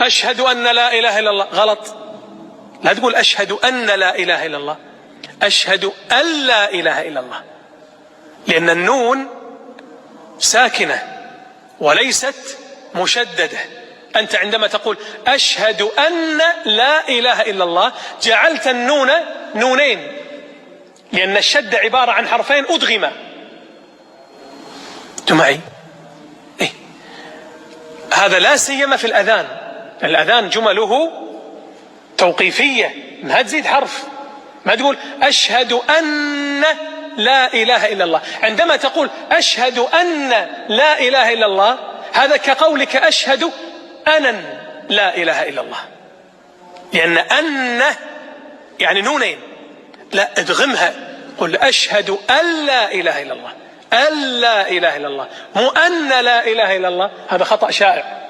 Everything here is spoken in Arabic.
أشهد أن لا إله إلا الله، غلط. لا تقول أشهد أن لا إله إلا الله، أشهد أن لا إله إلا الله، لأن النون ساكنة وليست مشددة. أنت عندما تقول أشهد أن لا إله إلا الله جعلت النون نونين، لأن الشد عبارة عن حرفين أدغما. أنتم معي؟ إيه؟ هذا لا سيما في الأذان. الأذان جمله توقيفية، ما تزيد حرف، ما تقول أشهد أن لا إله إلا الله. عندما تقول أشهد أن لا إله إلا الله هذا كقولك أشهد أن لا إله إلا الله، لأن أن يعني نونين، لا ادغمها، قل أشهد أن لا إله إلا الله، أن لا إله إلا الله، مو أن لا إله إلا الله. هذا خطأ شائع.